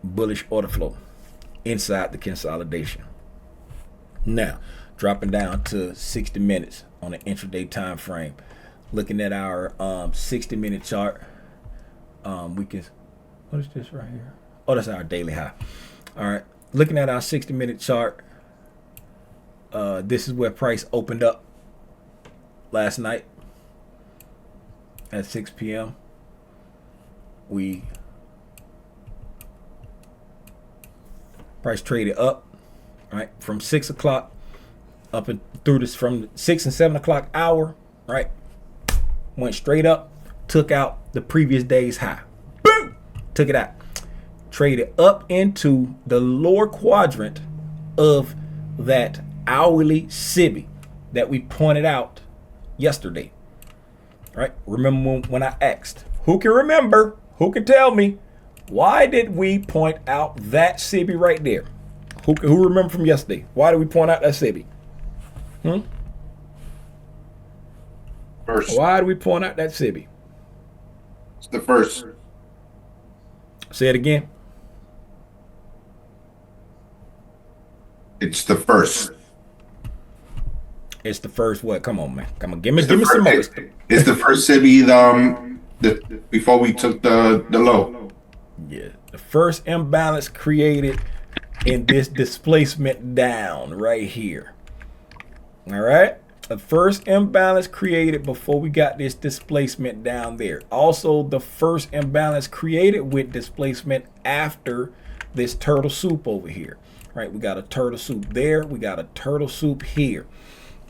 bullish order flow inside the consolidation. Now, dropping down to 60 minutes on an intraday time frame. Looking at our 60-minute chart, we can, what is this right here? Oh, that's our daily high. All right, looking at our 60-minute chart, this is where price opened up last night at 6 p.m. Price traded up, right, from 6 o'clock up and through this, from 6 and 7 o'clock hour, right, went straight up, took out the previous day's high. Boom! Took it out. Traded up into the lower quadrant of that hourly SIBI that we pointed out yesterday. Right? Remember when I asked, who can remember, who can tell me, why did we point out that SIBI right there? Who remember from yesterday? Why did we point out that SIBI? First. Why did we point out that SIBI? It's the first. Say it again. It's the first. It's the first what? Come on, man. Come on, give me some more. It's the first SIBI before we took the low. Yeah, the first imbalance created in this displacement down right here. All right, the first imbalance created before we got this displacement down there. Also, the first imbalance created with displacement after this turtle soup over here. Right, we got a turtle soup there. We got a turtle soup here.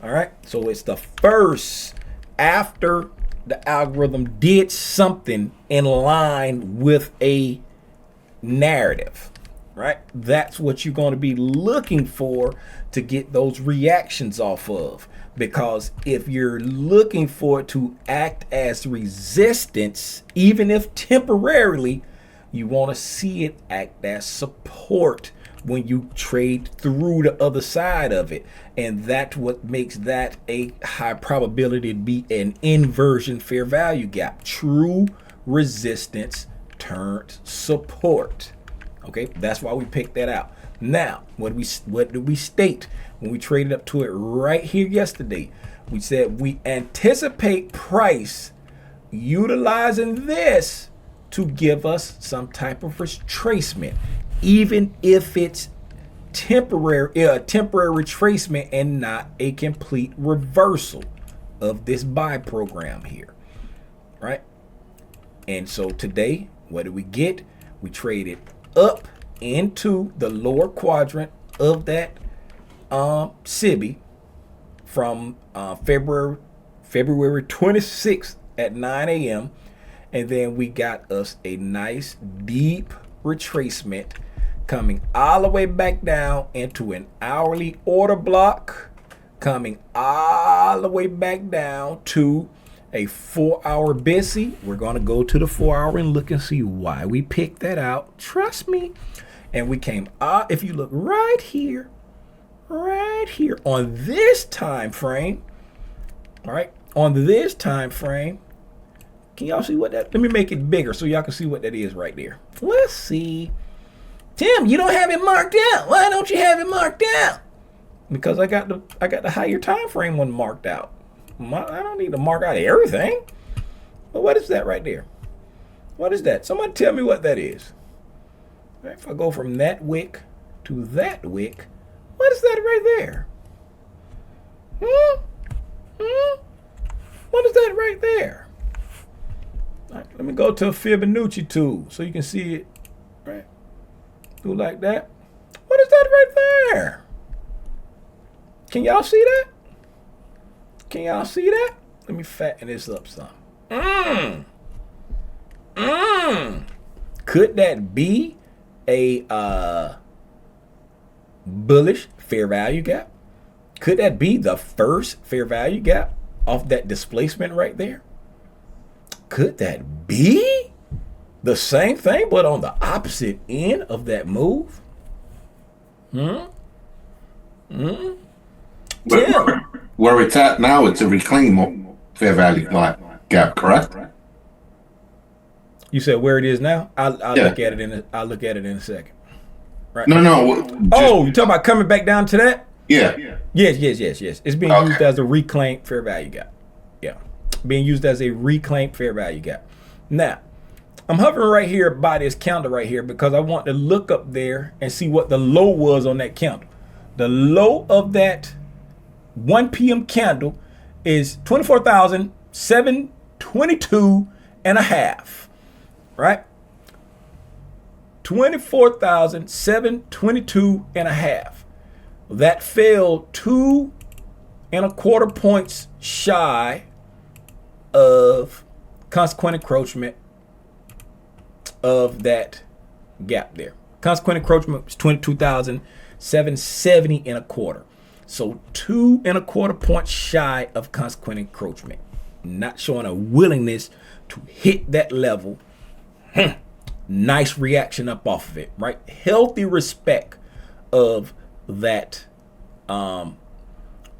All right, so it's the first after the algorithm did something in line with a narrative, right? That's what you're going to be looking for to get those reactions off of. Because if you're looking for it to act as resistance, even if temporarily, you want to see it act as support when you trade through the other side of it. And that's what makes that a high probability to be an inversion fair value gap. True resistance turned support. Okay, that's why we picked that out. Now, what did we state when we traded up to it right here yesterday? We said we anticipate price utilizing this to give us some type of retracement, even if it's temporary retracement and not a complete reversal of this buy program here, right? And so today, what did we get? We traded up into the lower quadrant of that SIBI from February 26th at 9 a.m. And then we got us a nice deep retracement coming all the way back down into an hourly order block, coming all the way back down to a 4-hour BISI. We're going to go to the 4-hour and look and see why we picked that out. Trust me. And we came out, if you look right here on this time frame, all right, on this time frame, can y'all see what that, let me make it bigger so y'all can see what that is right there. Let's see. Tim, you don't have it marked out. Why don't you have it marked out? Because I got the higher time frame one marked out. I don't need to mark out everything. But what is that right there? What is that? Somebody tell me what that is. Right, if I go from that wick to that wick, what is that right there? What is that right there? All right, let me go to a Fibonacci tool so you can see it. Right, do like that. What is that right there? Can y'all see that? Can y'all see that? Let me fatten this up some. Could that be a bullish fair value gap? Could that be the first fair value gap off that displacement right there? Could that be the same thing but on the opposite end of that move? Where it's at now, it's a reclaim fair value gap, correct? You said where it is now? I'll Yeah. look at it I'll look at it in a second. Right. No. Oh, you talking about coming back down to that? Yeah. Yes. It's being Okay. used as a reclaimed fair value gap. Yeah. Being used as a reclaimed fair value gap. Now, I'm hovering right here by this candle right here because I want to look up there and see what the low was on that candle. The low of that 1 p.m. candle is 24,722 and a half, right? 24,722 and a half. That fell 2.25 points shy of consequent encroachment of that gap there. Consequent encroachment was 22,770 and a quarter. So 2.25 points shy of consequent encroachment. Not showing a willingness to hit that level. Nice reaction up off of it, right? Healthy respect of that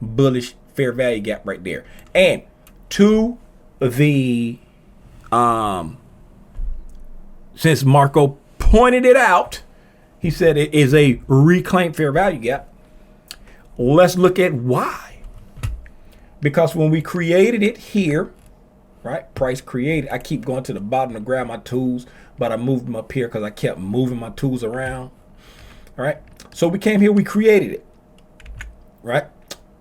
bullish fair value gap right there. And to the since Marco pointed it out, he said it is a reclaimed fair value gap. Let's look at why. Because when we created it here, right, price created, I keep going to the bottom to grab my tools, but I moved them up here because I kept moving my tools around. All right, so we came here, we created it, right?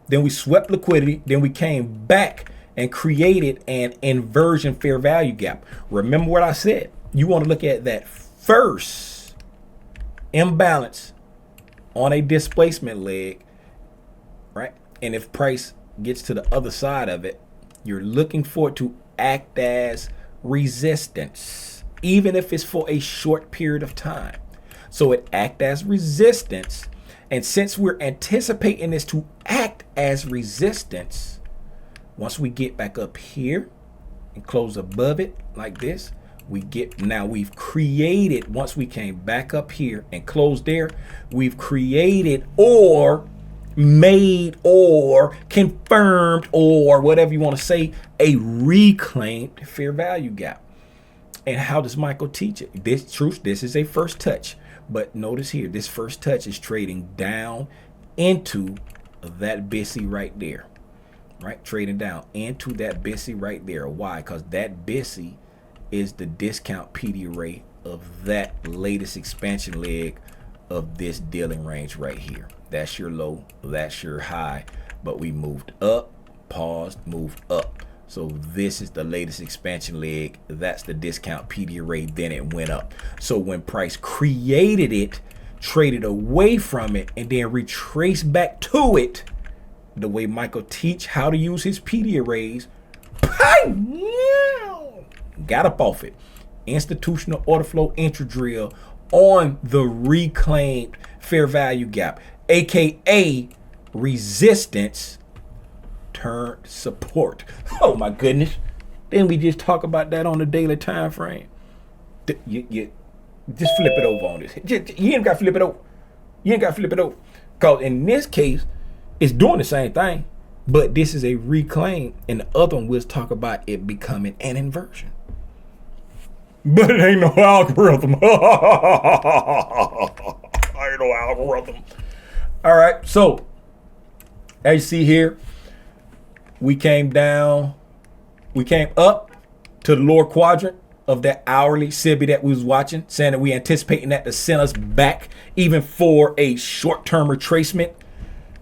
Then we swept liquidity, then we came back and created an inversion fair value gap. Remember what I said. You want to look at that first imbalance on a displacement leg, right? And if price gets to the other side of it, you're looking for it to act as resistance, even if it's for a short period of time. So it act as resistance. And since we're anticipating this to act as resistance, once we get back up here and close above it like this, we've created, once we came back up here and closed there, we've created or made or confirmed or whatever you want to say, a reclaimed fair value gap. And how does Michael teach it? This is a first touch. But notice here, this first touch is trading down into that BISI right there. Right? Trading down into that BISI right there. Why? Because that BISI is the discount PD rate of that latest expansion leg of this dealing range right here. That's your low, that's your high. But we moved up, paused, moved up. So this is the latest expansion leg. That's the discount PD rate. Then it went up. So when price created it, traded away from it, and then retraced back to it, the way Michael teach how to use his PD arrays, got up off it. Institutional order flow entry drill on the reclaimed fair value gap, aka resistance turned support. Oh my goodness. Then we just talk about that on the daily time frame. You just flip it over on this. You ain't got to flip it over. You ain't got to flip it over. Because in this case, it's doing the same thing, but this is a reclaim, and the other one we'll talk about it becoming an inversion. But it ain't no algorithm. Ain't no algorithm. All right, so as you see here, we came down, we came up to the lower quadrant of that hourly SIBI that we was watching, saying that we anticipating that to send us back even for a short-term retracement,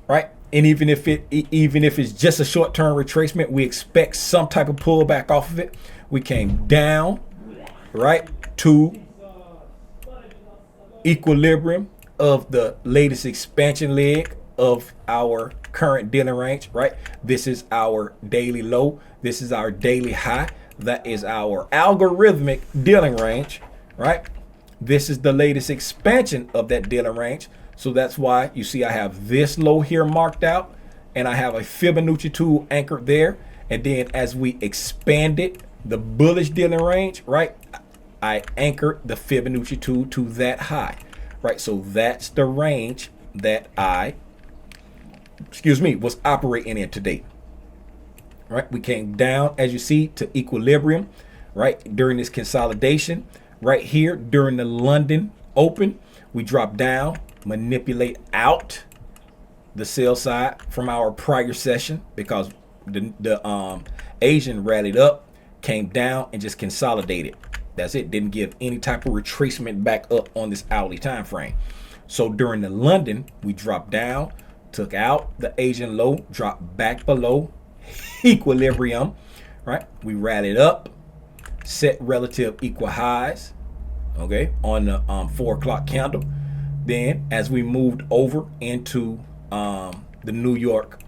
right? And even if it's just a short-term retracement, we expect some type of pullback off of it. We came down, right, to equilibrium of the latest expansion leg of our current dealing range, right? This is our daily low. This is our daily high. That is our algorithmic dealing range, right? This is the latest expansion of that dealing range. So that's why you see I have this low here marked out, and I have a Fibonacci tool anchored there. And then as we expanded the bullish dealing range, right, I anchored the Fibonacci tool to that high, right? So that's the range that I was operating in today. Right, we came down, as you see, to equilibrium, right? During this consolidation, right here during the London open, we drop down, manipulate out the sell side from our prior session because the Asian rallied up, came down, and just consolidated. That's it. Didn't give any type of retracement back up on this hourly time frame. So during the London, we dropped down, took out the Asian low, dropped back below equilibrium, right? We rallied up, set relative equal highs, okay, on the 4 o'clock candle. Then as we moved over into the New York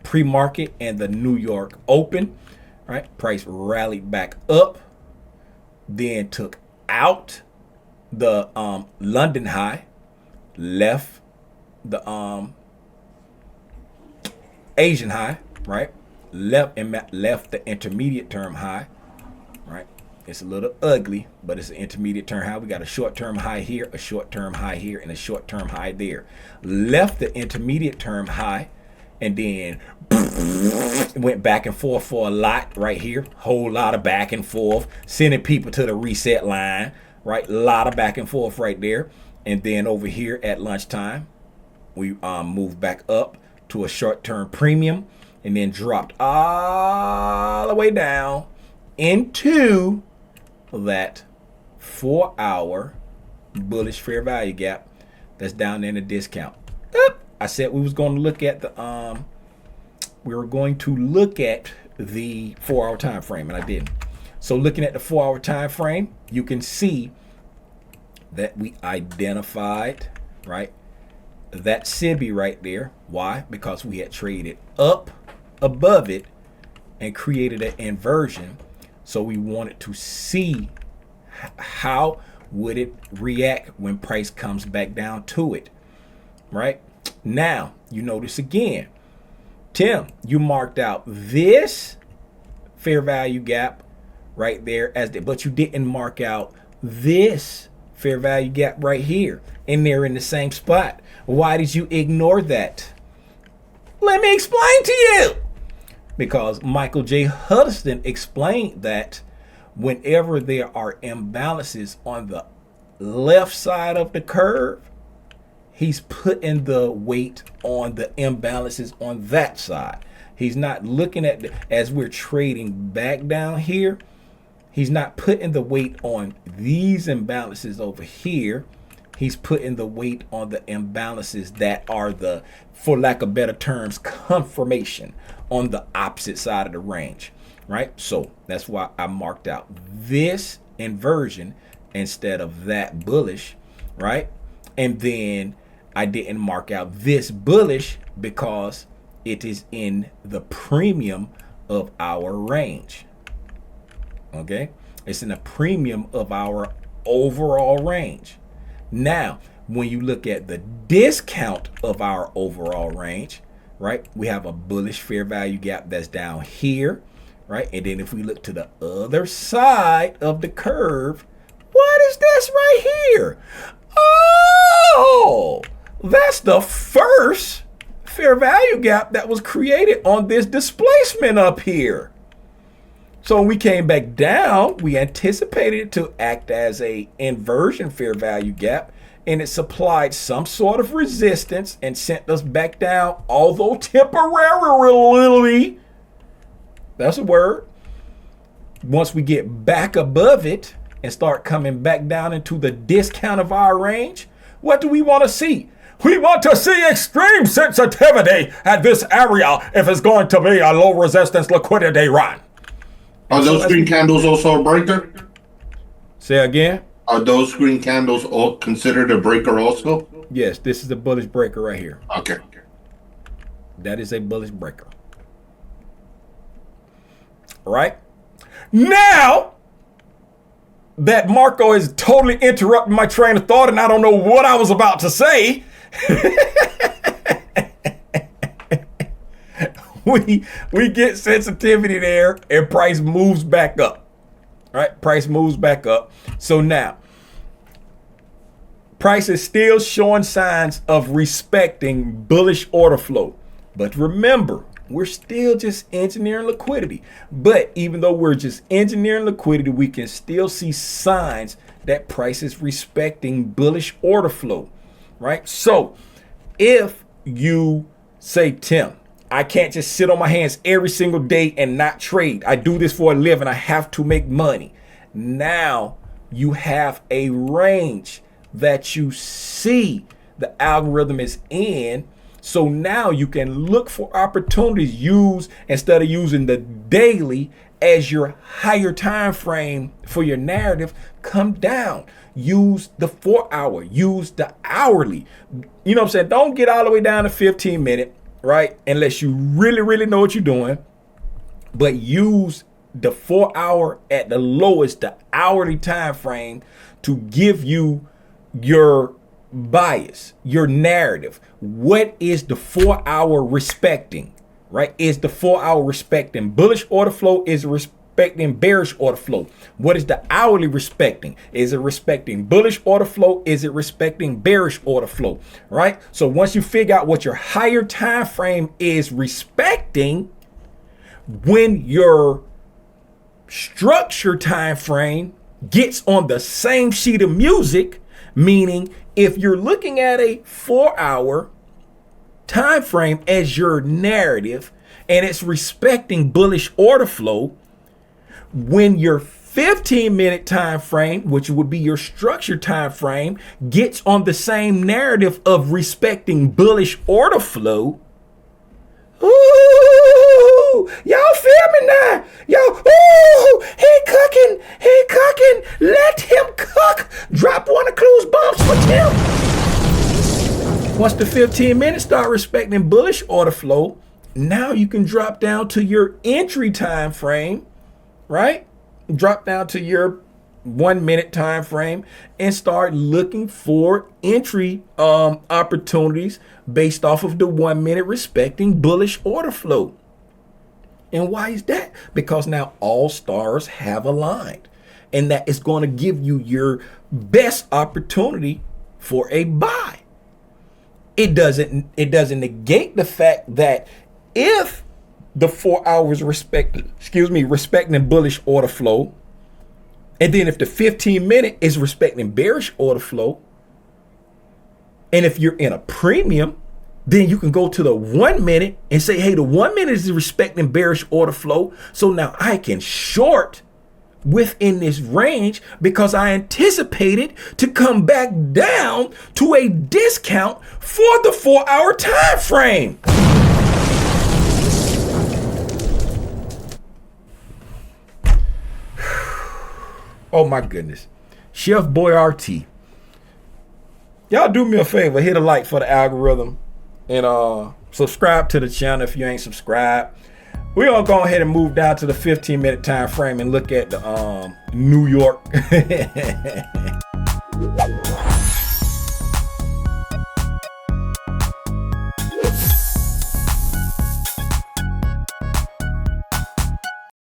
pre-market and the New York open, right, price rallied back up, then took out the London high, left the Asian high, right, left the intermediate term high, right. It's a little ugly, but it's an intermediate term high. We got a short-term high here, a short-term high here, and a short-term high there. Left the intermediate term high, and then went back and forth for a lot right here. Whole lot of back and forth, sending people to the reset line, right? A lot of back and forth right there. And then over here at lunchtime, we moved back up to a short-term premium, and then dropped all the way down into that 4-hour bullish fair value gap that's down there in the discount. I said we was going to look at the we were going to look at the 4-hour time frame, and I didn't. So looking at the 4-hour time frame, you can see that we identified, right, that SIBI right there. Why? Because we had traded up above it and created an inversion. So we wanted to see how would it react when price comes back down to it, right? Now, you notice again, Tim, you marked out this fair value gap right there but you didn't mark out this fair value gap right here, and they're in the same spot. Why did you ignore that? Let me explain to you. Because Michael J. Huddleston explained that whenever there are imbalances on the left side of the curve, he's putting the weight on the imbalances on that side. He's not looking at as we're trading back down here, he's not putting the weight on these imbalances over here. He's putting the weight on the imbalances that are the, for lack of better terms, confirmation on the opposite side of the range, right? So that's why I marked out this inversion instead of that bullish, right? And then I didn't mark out this bullish because it is in the premium of our range, okay? It's in the premium of our overall range. Now, when you look at the discount of our overall range, right, we have a bullish fair value gap that's down here, right? And then if we look to the other side of the curve, what is this right here? Oh, that's the first fair value gap that was created on this displacement up here. So when we came back down, we anticipated it to act as a inversion fair value gap, and it supplied some sort of resistance and sent us back down, although temporarily, that's a word. Once we get back above it and start coming back down into the discount of our range, what do we want to see? We want to see extreme sensitivity at this area if it's going to be a low resistance liquidity run. Are those green candles also a breaker? Say again? Are those green candles all considered a breaker also? Yes, this is a bullish breaker right here. Okay. That is a bullish breaker. All right? Now that Marco has totally interrupted my train of thought and I don't know what I was about to say, we get sensitivity there and price moves back up. Right? Price moves back up. So now, price is still showing signs of respecting bullish order flow. But remember, We're still just engineering liquidity. But even though we're just engineering liquidity, we can still see signs that price is respecting bullish order flow, right? So if you say, Tim, I can't just sit on my hands every single day and not trade. I do this for a living. I have to make money. Now you have a range that you see the algorithm is in. So now you can look for opportunities, instead of using the daily as your higher time frame for your narrative, come down. Use the 4-hour, use the hourly. You know what I'm saying? Don't get all the way down to 15 minute, right? Unless you really, really know what you're doing. But use the 4-hour at the lowest, the hourly time frame, to give you your bias, your narrative. What is the 4-hour respecting, right? Is the 4-hour respecting bullish order flow? Is it respecting bearish order flow? What is the hourly respecting? Is it respecting bullish order flow? Is it respecting bearish order flow, right? So once you figure out what your higher time frame is respecting, when your structure time frame gets on the same sheet of music, meaning if you're looking at a 4-hour time frame as your narrative and it's respecting bullish order flow, when your 15-minute time frame, which would be your structure time frame, gets on the same narrative of respecting bullish order flow, ooh, y'all feel me now? Yo, ooh, he cooking, let him cook. Drop one of Clue's bombs for Tim. Once the 15 minutes start respecting bullish order flow, now you can drop down to your entry time frame, right? Drop down to your 1 minute time frame and start looking for entry opportunities based off of the 1 minute respecting bullish order flow. And why is that? Because now all stars have aligned, and that is going to give you your best opportunity for a buy. It doesn't negate the fact that if the 4 hours respecting bullish order flow, and then if the 15 minute is respecting bearish order flow, and if you're in a premium, then you can go to the 1 minute and say, hey, the 1 minute is respecting bearish order flow. So now I can short within this range because I anticipated to come back down to a discount for the 4-hour time frame. Oh my goodness. Chef Boyardee. Y'all do me a favor, hit a like for the algorithm and subscribe to the channel if you ain't subscribed. We're gonna go ahead and move down to the 15-minute time frame and look at the New York